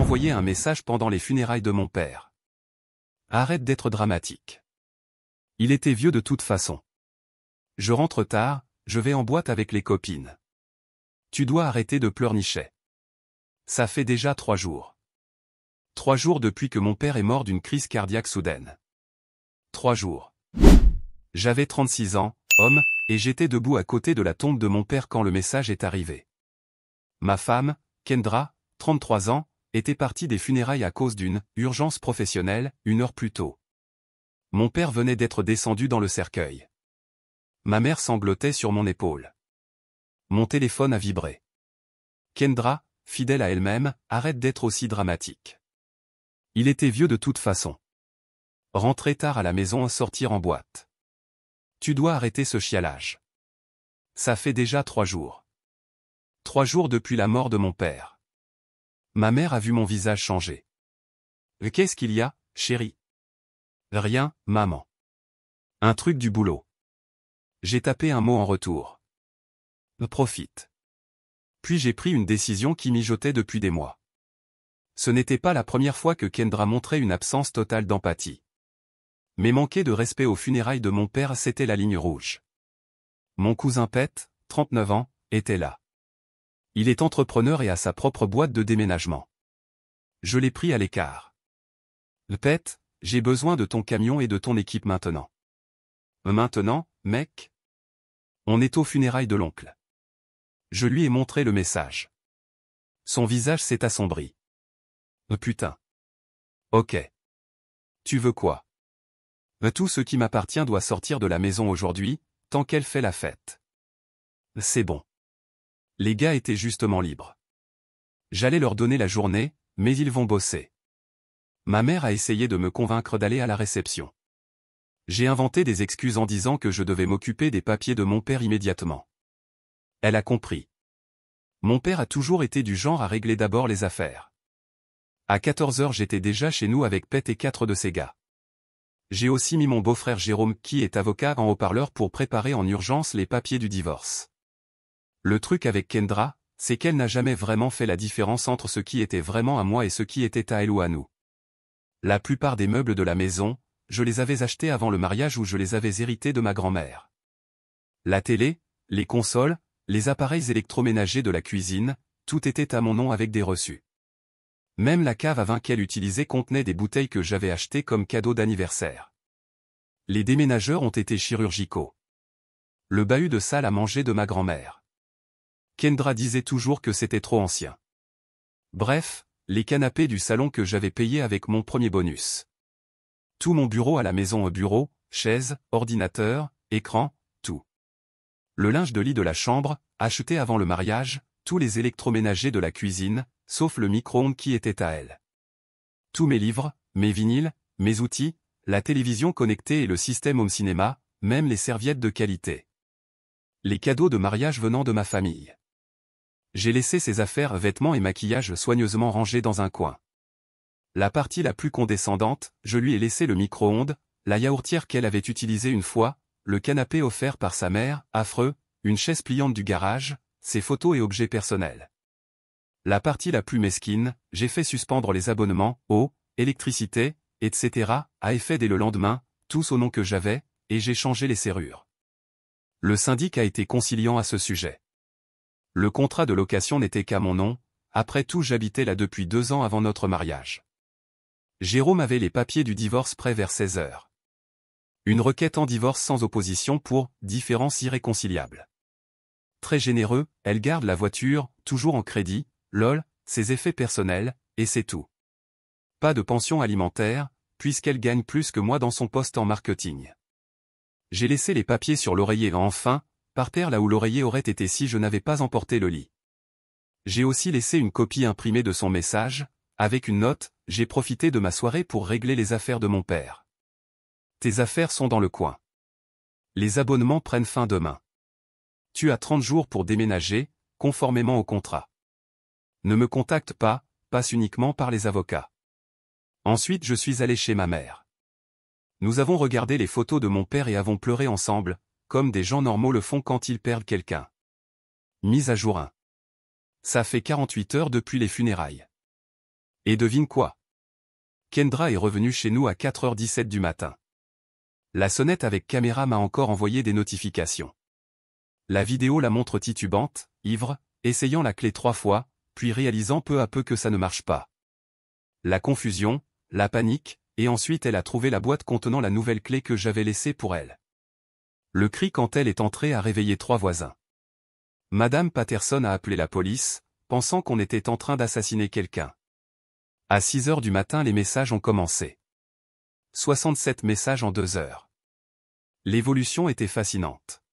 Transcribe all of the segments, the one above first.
envoyé un message pendant les funérailles de mon père. Arrête d'être dramatique. Il était vieux de toute façon. Je rentre tard, je vais en boîte avec les copines. Tu dois arrêter de pleurnicher. Ça fait déjà 3 jours. 3 jours depuis que mon père est mort d'une crise cardiaque soudaine. 3 jours. J'avais 36 ans, homme, et j'étais debout à côté de la tombe de mon père quand le message est arrivé. Ma femme, Kendra, 33 ans, était partie des funérailles à cause d'une urgence professionnelle 1 heure plus tôt. Mon père venait d'être descendu dans le cercueil. Ma mère sanglotait sur mon épaule. Mon téléphone a vibré. Kendra, fidèle à elle-même, arrête d'être aussi dramatique. Il était vieux de toute façon. Rentrer tard à la maison, sortir en boîte. Tu dois arrêter ce chialage. Ça fait déjà 3 jours. 3 jours depuis la mort de mon père. Ma mère a vu mon visage changer. Qu'est-ce qu'il y a, chérie? Rien, maman. Un truc du boulot. J'ai tapé un mot en retour. Profite. Puis j'ai pris une décision qui mijotait depuis des mois. Ce n'était pas la première fois que Kendra montrait une absence totale d'empathie. Mais manquer de respect aux funérailles de mon père, c'était la ligne rouge. Mon cousin Pet, 39 ans, était là. Il est entrepreneur et a sa propre boîte de déménagement. Je l'ai pris à l'écart. Pet, j'ai besoin de ton camion et de ton équipe maintenant. Maintenant, mec? On est aux funérailles de l'oncle. Je lui ai montré le message. Son visage s'est assombri. Putain. Ok. Tu veux quoi? Tout ce qui m'appartient doit sortir de la maison aujourd'hui, tant qu'elle fait la fête. C'est bon. Les gars étaient justement libres. J'allais leur donner la journée, mais ils vont bosser. Ma mère a essayé de me convaincre d'aller à la réception. J'ai inventé des excuses en disant que je devais m'occuper des papiers de mon père immédiatement. Elle a compris. Mon père a toujours été du genre à régler d'abord les affaires. À 14 h, j'étais déjà chez nous avec Pet et 4 de ses gars. J'ai aussi mis mon beau-frère Jérôme, qui est avocat, en haut-parleur pour préparer en urgence les papiers du divorce. Le truc avec Kendra, c'est qu'elle n'a jamais vraiment fait la différence entre ce qui était vraiment à moi et ce qui était à elle ou à nous. La plupart des meubles de la maison, je les avais achetés avant le mariage ou je les avais hérités de ma grand-mère. La télé, les consoles, les appareils électroménagers de la cuisine, tout était à mon nom avec des reçus. Même la cave à vin qu'elle utilisait contenait des bouteilles que j'avais achetées comme cadeau d'anniversaire. Les déménageurs ont été chirurgicaux. Le bahut de salle à manger de ma grand-mère. Kendra disait toujours que c'était trop ancien. Bref, les canapés du salon que j'avais payés avec mon premier bonus. Tout mon bureau à la maison, bureau, chaise, ordinateur, écran, tout. Le linge de lit de la chambre, acheté avant le mariage, tous les électroménagers de la cuisine, sauf le micro-ondes qui était à elle. Tous mes livres, mes vinyles, mes outils, la télévision connectée et le système home cinéma, même les serviettes de qualité. Les cadeaux de mariage venant de ma famille. J'ai laissé ces affaires, vêtements et maquillage soigneusement rangés dans un coin. La partie la plus condescendante, je lui ai laissé le micro-ondes, la yaourtière qu'elle avait utilisée une fois, le canapé offert par sa mère, affreux, une chaise pliante du garage, ses photos et objets personnels. La partie la plus mesquine, j'ai fait suspendre les abonnements, eau, électricité, etc., à effet dès le lendemain, tous au nom que j'avais, et j'ai changé les serrures. Le syndic a été conciliant à ce sujet. Le contrat de location n'était qu'à mon nom, après tout j'habitais là depuis 2 ans avant notre mariage. Jérôme avait les papiers du divorce prêts vers 16 h. Une requête en divorce sans opposition pour « différence irréconciliable ». Très généreux, elle garde la voiture, toujours en crédit, lol, ses effets personnels, et c'est tout. Pas de pension alimentaire, puisqu'elle gagne plus que moi dans son poste en marketing. J'ai laissé les papiers sur l'oreiller enfin, par terre là où l'oreiller aurait été si je n'avais pas emporté le lit. J'ai aussi laissé une copie imprimée de son message, avec une note, j'ai profité de ma soirée pour régler les affaires de mon père. Tes affaires sont dans le coin. Les abonnements prennent fin demain. Tu as 30 jours pour déménager, conformément au contrat. Ne me contacte pas, passe uniquement par les avocats. Ensuite je suis allé chez ma mère. Nous avons regardé les photos de mon père et avons pleuré ensemble, comme des gens normaux le font quand ils perdent quelqu'un. Mise à jour 1. Ça fait 48 heures depuis les funérailles. Et devine quoi? Kendra est revenue chez nous à 4h17 du matin. La sonnette avec caméra m'a encore envoyé des notifications. La vidéo la montre titubante, ivre, essayant la clé 3 fois, puis réalisant peu à peu que ça ne marche pas. La confusion, la panique, et ensuite elle a trouvé la boîte contenant la nouvelle clé que j'avais laissée pour elle. Le cri quand elle est entrée a réveillé 3 voisins. Madame Patterson a appelé la police, pensant qu'on était en train d'assassiner quelqu'un. À 6h du matin les messages ont commencé. 67 messages en 2 heures. L'évolution était fascinante.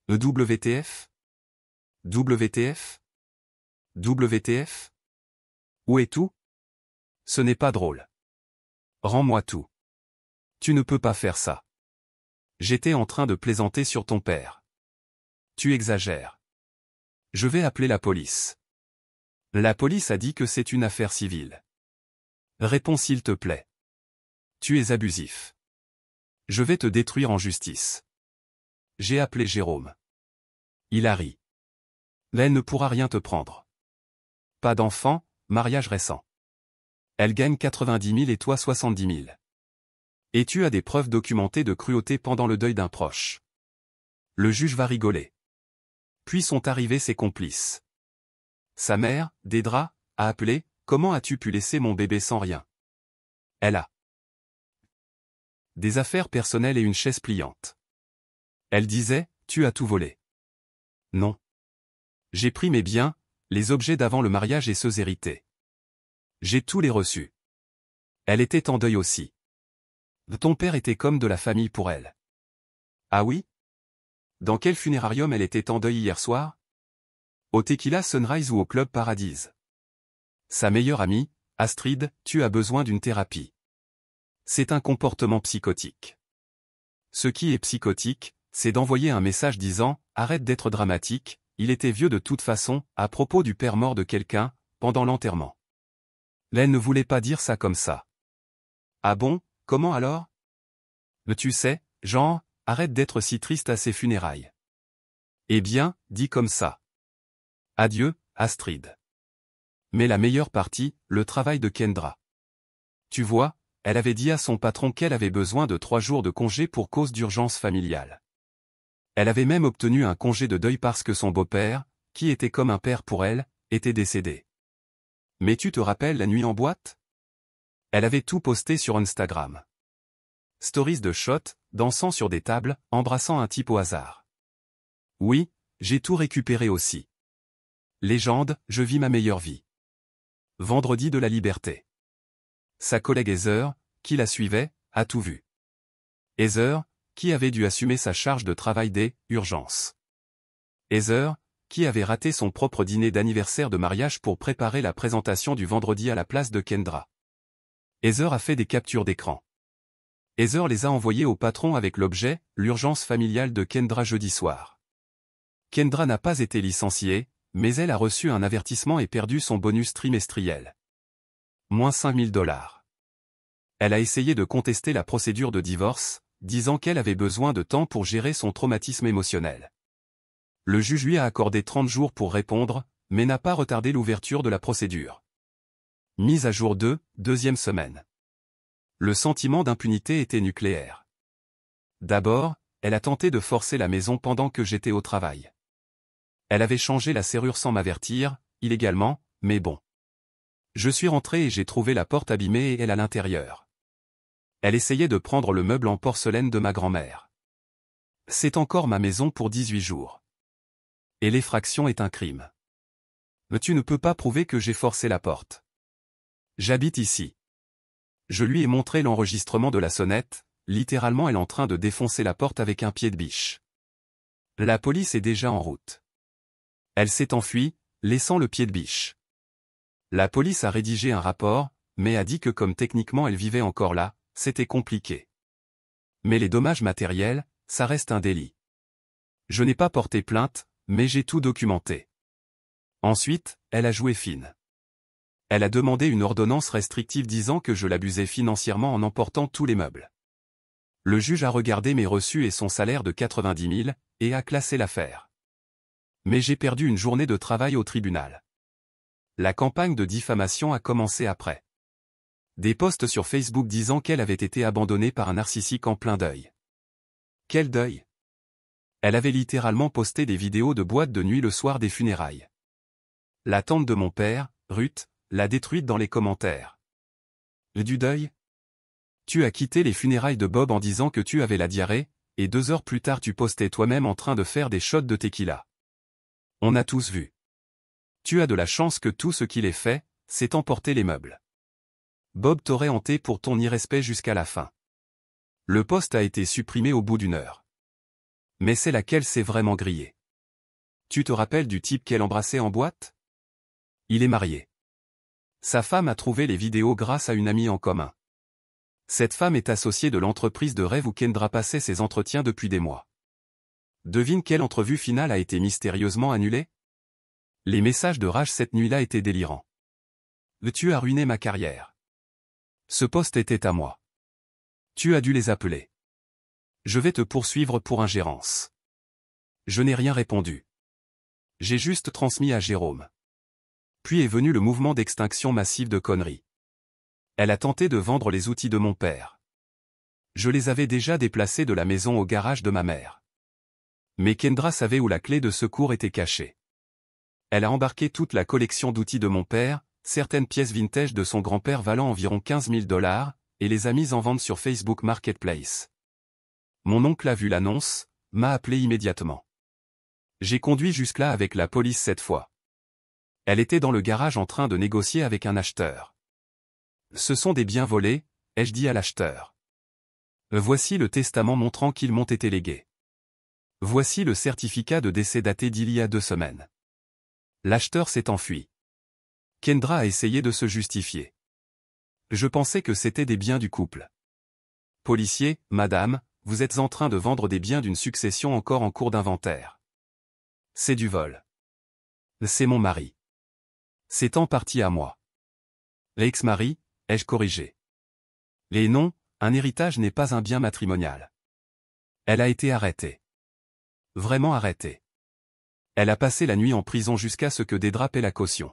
WTF? WTF? WTF? Où est tout? Ce n'est pas drôle. Rends-moi tout. Tu ne peux pas faire ça. J'étais en train de plaisanter sur ton père. Tu exagères. Je vais appeler la police. La police a dit que c'est une affaire civile. Réponds s'il te plaît. Tu es abusif. Je vais te détruire en justice. J'ai appelé Jérôme. Il a ri. Elle ne pourra rien te prendre. Pas d'enfant, mariage récent. Elle gagne 90 000 et toi 70 000. Et tu as des preuves documentées de cruauté pendant le deuil d'un proche. Le juge va rigoler. Puis sont arrivés ses complices. Sa mère, Dédra, a appelé, « Comment as-tu pu laisser mon bébé sans rien ?» Elle a des affaires personnelles et une chaise pliante. Elle disait, « Tu as tout volé. » Non. J'ai pris mes biens, les objets d'avant le mariage et ceux hérités. J'ai tous les reçus. Elle était en deuil aussi. Ton père était comme de la famille pour elle. Ah oui? Dans quel funérarium elle était en deuil hier soir? Au Tequila Sunrise ou au Club Paradise? Sa meilleure amie, Astrid, tu as besoin d'une thérapie. C'est un comportement psychotique. Ce qui est psychotique, c'est d'envoyer un message disant « Arrête d'être dramatique, il était vieux de toute façon » à propos du père mort de quelqu'un, pendant l'enterrement. Elle ne voulait pas dire ça comme ça. Ah bon, comment alors? Tu sais, genre, arrête d'être si triste à ses funérailles. Eh bien, dis comme ça. Adieu, Astrid. Mais la meilleure partie, le travail de Kendra. Tu vois, elle avait dit à son patron qu'elle avait besoin de 3 jours de congé pour cause d'urgence familiale. Elle avait même obtenu un congé de deuil parce que son beau-père, qui était comme un père pour elle, était décédé. Mais tu te rappelles la nuit en boîte? Elle avait tout posté sur Instagram. Stories de shot, dansant sur des tables, embrassant un type au hasard. Oui, j'ai tout récupéré aussi. Légende, je vis ma meilleure vie. Vendredi de la liberté. Sa collègue Heather, qui la suivait, a tout vu. Heather, qui avait dû assumer sa charge de travail des urgences. Heather, qui avait raté son propre dîner d'anniversaire de mariage pour préparer la présentation du vendredi à la place de Kendra. Heather a fait des captures d'écran. Heather les a envoyées au patron avec l'objet « L'urgence familiale de Kendra jeudi soir ». Kendra n'a pas été licenciée, mais elle a reçu un avertissement et perdu son bonus trimestriel. Moins $5 000. Elle a essayé de contester la procédure de divorce, disant qu'elle avait besoin de temps pour gérer son traumatisme émotionnel. Le juge lui a accordé 30 jours pour répondre, mais n'a pas retardé l'ouverture de la procédure. Mise à jour 2, deuxième semaine. Le sentiment d'impunité était nucléaire. D'abord, elle a tenté de forcer la maison pendant que j'étais au travail. Elle avait changé la serrure sans m'avertir, illégalement, mais bon. Je suis rentré et j'ai trouvé la porte abîmée et elle à l'intérieur. Elle essayait de prendre le meuble en porcelaine de ma grand-mère. C'est encore ma maison pour 18 jours. Et l'effraction est un crime. Mais tu ne peux pas prouver que j'ai forcé la porte. J'habite ici. Je lui ai montré l'enregistrement de la sonnette, littéralement elle en train de défoncer la porte avec un pied de biche. La police est déjà en route. Elle s'est enfuie, laissant le pied de biche. La police a rédigé un rapport, mais a dit que comme techniquement elle vivait encore là, c'était compliqué. Mais les dommages matériels, ça reste un délit. Je n'ai pas porté plainte, mais j'ai tout documenté. Ensuite, elle a joué fine. Elle a demandé une ordonnance restrictive disant que je l'abusais financièrement en emportant tous les meubles. Le juge a regardé mes reçus et son salaire de 90 000, et a classé l'affaire. Mais j'ai perdu une journée de travail au tribunal. La campagne de diffamation a commencé après. Des posts sur Facebook disant qu'elle avait été abandonnée par un narcissique en plein deuil. Quel deuil? Elle avait littéralement posté des vidéos de boîtes de nuit le soir des funérailles. La tante de mon père, Ruth, l'a détruite dans les commentaires. Du deuil? Tu as quitté les funérailles de Bob en disant que tu avais la diarrhée, et 2 heures plus tard tu postais toi-même en train de faire des shots de tequila. On a tous vu. Tu as de la chance que tout ce qu'il ait fait, c'est emporter les meubles. Bob t'aurait hanté pour ton irrespect jusqu'à la fin. Le post a été supprimé au bout d'1 heure. Mais c'est laquelle s'est vraiment grillée. Tu te rappelles du type qu'elle embrassait en boîte? Il est marié. Sa femme a trouvé les vidéos grâce à une amie en commun. Cette femme est associée de l'entreprise de rêve où Kendra passait ses entretiens depuis des mois. Devine quelle entrevue finale a été mystérieusement annulée? Les messages de rage cette nuit-là étaient délirants. Tu as ruiné ma carrière. Ce poste était à moi. Tu as dû les appeler. Je vais te poursuivre pour ingérence. Je n'ai rien répondu. J'ai juste transmis à Jérôme. Puis est venu le mouvement d'extinction massive de conneries. Elle a tenté de vendre les outils de mon père. Je les avais déjà déplacés de la maison au garage de ma mère. Mais Kendra savait où la clé de secours était cachée. Elle a embarqué toute la collection d'outils de mon père, certaines pièces vintage de son grand-père valant environ 15 000 $, et les a mises en vente sur Facebook Marketplace. Mon oncle a vu l'annonce, m'a appelé immédiatement. J'ai conduit jusque-là avec la police cette fois. Elle était dans le garage en train de négocier avec un acheteur. Ce sont des biens volés, ai-je dit à l'acheteur. Voici le testament montrant qu'ils m'ont été légués. Voici le certificat de décès daté d'il y a 2 semaines. L'acheteur s'est enfui. Kendra a essayé de se justifier. Je pensais que c'était des biens du couple. Policier, madame, vous êtes en train de vendre des biens d'une succession encore en cours d'inventaire. C'est du vol. C'est mon mari. C'est en partie à moi. L'ex-mari, ai-je corrigé. Les non, un héritage n'est pas un bien matrimonial. Elle a été arrêtée. Vraiment arrêtée. Elle a passé la nuit en prison jusqu'à ce que dédrape la caution.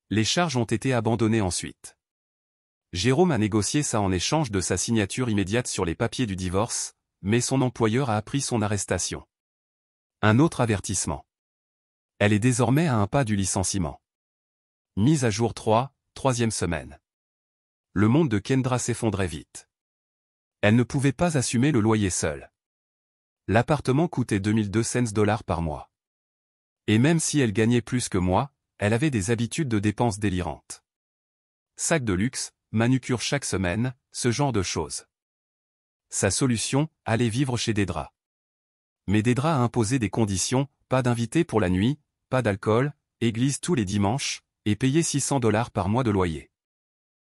Les charges ont été abandonnées ensuite. Jérôme a négocié ça en échange de sa signature immédiate sur les papiers du divorce, mais son employeur a appris son arrestation. Un autre avertissement. Elle est désormais à un pas du licenciement. Mise à jour 3, 3e semaine. Le monde de Kendra s'effondrait vite. Elle ne pouvait pas assumer le loyer seule. L'appartement coûtait 2200 $ par mois. Et même si elle gagnait plus que moi, elle avait des habitudes de dépenses délirantes. Sac de luxe, manucure chaque semaine, ce genre de choses. Sa solution, aller vivre chez Dedra. Mais Dedra a imposé des conditions, pas d'invités pour la nuit, pas d'alcool, église tous les dimanches, et payer 600 $ par mois de loyer.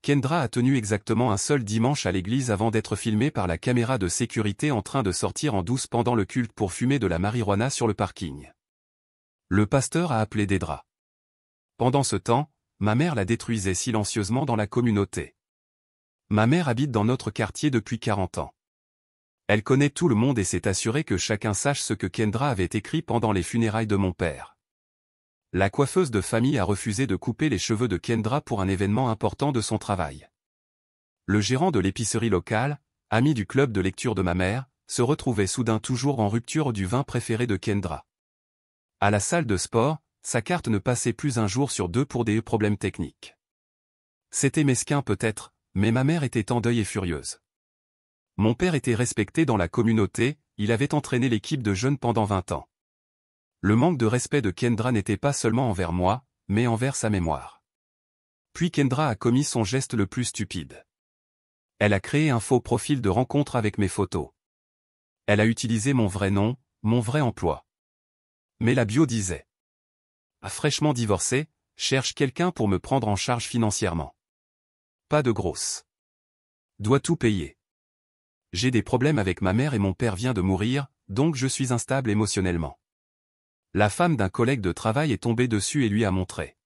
Kendra a tenu exactement un seul dimanche à l'église avant d'être filmée par la caméra de sécurité en train de sortir en douce pendant le culte pour fumer de la marijuana sur le parking. Le pasteur a appelé Dedra. Pendant ce temps, ma mère la détruisait silencieusement dans la communauté. Ma mère habite dans notre quartier depuis 40 ans. Elle connaît tout le monde et s'est assurée que chacun sache ce que Kendra avait écrit pendant les funérailles de mon père. La coiffeuse de famille a refusé de couper les cheveux de Kendra pour un événement important de son travail. Le gérant de l'épicerie locale, ami du club de lecture de ma mère, se retrouvait soudain toujours en rupture du vin préféré de Kendra. À la salle de sport, sa carte ne passait plus un jour sur 2 pour des problèmes techniques. C'était mesquin peut-être, mais ma mère était en deuil et furieuse. Mon père était respecté dans la communauté, il avait entraîné l'équipe de jeunes pendant 20 ans. Le manque de respect de Kendra n'était pas seulement envers moi, mais envers sa mémoire. Puis Kendra a commis son geste le plus stupide. Elle a créé un faux profil de rencontre avec mes photos. Elle a utilisé mon vrai nom, mon vrai emploi. Mais la bio disait: fraîchement divorcé, cherche quelqu'un pour me prendre en charge financièrement. Pas de grosse. Dois tout payer. J'ai des problèmes avec ma mère et mon père vient de mourir, donc je suis instable émotionnellement. La femme d'un collègue de travail est tombée dessus et lui a montré.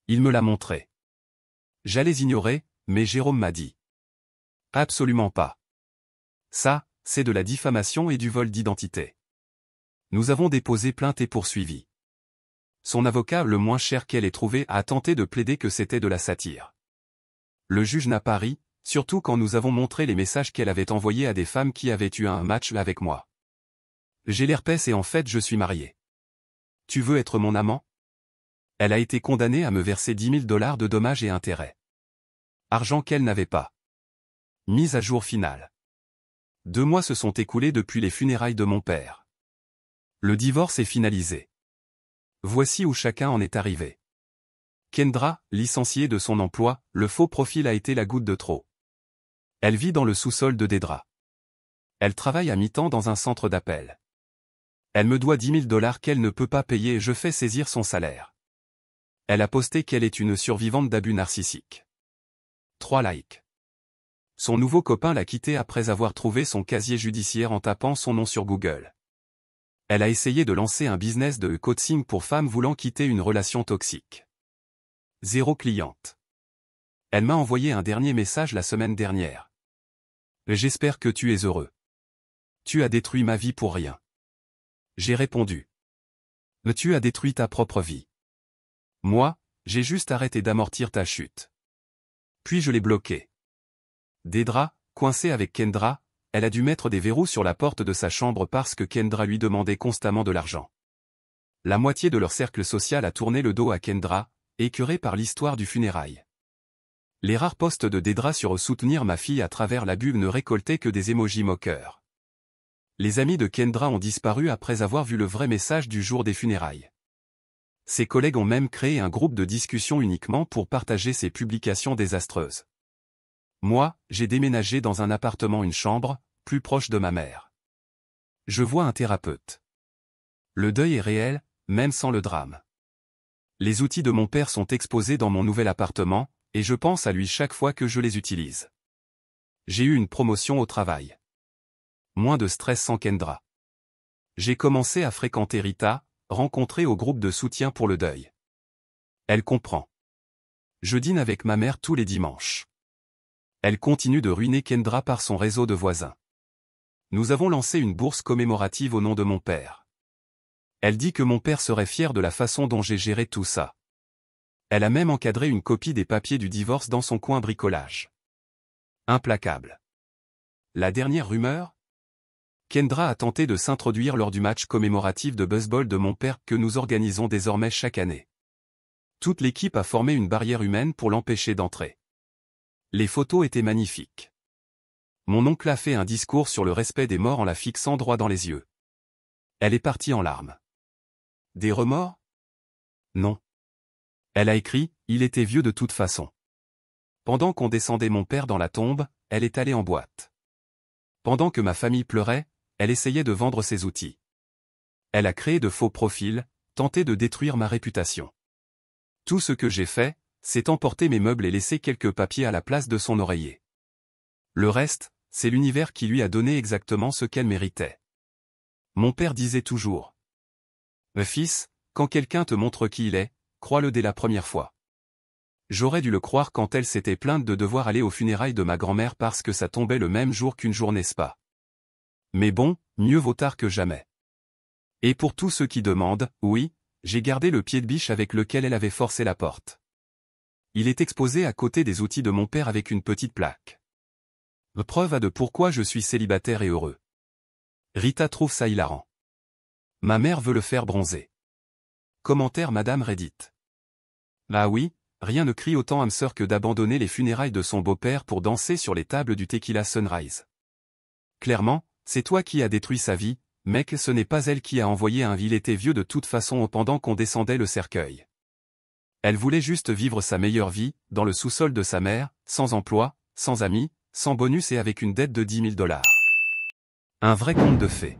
Il me l'a montré. J'allais ignorer, mais Jérôme m'a dit: absolument pas. Ça, c'est de la diffamation et du vol d'identité. Nous avons déposé plainte et poursuivi. Son avocat, le moins cher qu'elle ait trouvé, a tenté de plaider que c'était de la satire. Le juge n'a pas ri, surtout quand nous avons montré les messages qu'elle avait envoyés à des femmes qui avaient eu un match avec moi. J'ai l'herpès et en fait je suis marié. Tu veux être mon amant? Elle a été condamnée à me verser 10 000 $ de dommages et intérêts. Argent qu'elle n'avait pas. Mise à jour finale. 2 mois se sont écoulés depuis les funérailles de mon père. Le divorce est finalisé. Voici où chacun en est arrivé. Kendra, licenciée de son emploi, le faux profil a été la goutte de trop. Elle vit dans le sous-sol de Dedra. Elle travaille à mi-temps dans un centre d'appel. Elle me doit 10 000 $ qu'elle ne peut pas payer et je fais saisir son salaire. Elle a posté qu'elle est une survivante d'abus narcissiques. 3 likes. Son nouveau copain l'a quittée après avoir trouvé son casier judiciaire en tapant son nom sur Google. Elle a essayé de lancer un business de coaching pour femmes voulant quitter une relation toxique. 0 cliente. Elle m'a envoyé un dernier message la semaine dernière. J'espère que tu es heureux. Tu as détruit ma vie pour rien. J'ai répondu. Tu as détruit ta propre vie. Moi, j'ai juste arrêté d'amortir ta chute. Puis je l'ai bloqué. Dedra, coincée avec Kendra, elle a dû mettre des verrous sur la porte de sa chambre parce que Kendra lui demandait constamment de l'argent. La moitié de leur cercle social a tourné le dos à Kendra, écœurée par l'histoire du funérail. Les rares posts de Dedra sur soutenir ma fille à travers l'abus ne récoltaient que des émojis moqueurs. Les amis de Kendra ont disparu après avoir vu le vrai message du jour des funérailles. Ses collègues ont même créé un groupe de discussion uniquement pour partager ces publications désastreuses. Moi, j'ai déménagé dans un appartement, une chambre, plus proche de ma mère. Je vois un thérapeute. Le deuil est réel, même sans le drame. Les outils de mon père sont exposés dans mon nouvel appartement, et je pense à lui chaque fois que je les utilise. J'ai eu une promotion au travail. Moins de stress sans Kendra. J'ai commencé à fréquenter Rita, rencontrée au groupe de soutien pour le deuil. Elle comprend. Je dîne avec ma mère tous les dimanches. Elle continue de ruiner Kendra par son réseau de voisins. Nous avons lancé une bourse commémorative au nom de mon père. Elle dit que mon père serait fier de la façon dont j'ai géré tout ça. Elle a même encadré une copie des papiers du divorce dans son coin bricolage. Implacable. La dernière rumeur? Kendra a tenté de s'introduire lors du match commémoratif de baseball de mon père que nous organisons désormais chaque année. Toute l'équipe a formé une barrière humaine pour l'empêcher d'entrer. Les photos étaient magnifiques. Mon oncle a fait un discours sur le respect des morts en la fixant droit dans les yeux. Elle est partie en larmes. Des remords? Non. Elle a écrit, il était vieux de toute façon. Pendant qu'on descendait mon père dans la tombe, elle est allée en boîte. Pendant que ma famille pleurait, elle essayait de vendre ses outils. Elle a créé de faux profils, tenté de détruire ma réputation. Tout ce que j'ai fait, c'est emporter mes meubles et laisser quelques papiers à la place de son oreiller. Le reste, c'est l'univers qui lui a donné exactement ce qu'elle méritait. Mon père disait toujours. Fils, quand quelqu'un te montre qui il est, crois-le dès la première fois. J'aurais dû le croire quand elle s'était plainte de devoir aller aux funérailles de ma grand-mère parce que ça tombait le même jour qu'une journée spa. Mais bon, mieux vaut tard que jamais. Et pour tous ceux qui demandent, oui, j'ai gardé le pied de biche avec lequel elle avait forcé la porte. Il est exposé à côté des outils de mon père avec une petite plaque. Preuve à de pourquoi je suis célibataire et heureux. Rita trouve ça hilarant. Ma mère veut le faire bronzer. Commentaire Madame Reddit. Ah oui, rien ne crie autant âme sœur que d'abandonner les funérailles de son beau-père pour danser sur les tables du Tequila Sunrise. Clairement, c'est toi qui as détruit sa vie, mec, ce n'est pas elle qui a envoyé un il était vieux de toute façon pendant qu'on descendait le cercueil. Elle voulait juste vivre sa meilleure vie, dans le sous-sol de sa mère, sans emploi, sans amis, sans bonus et avec une dette de 10 000 $. Un vrai conte de fées.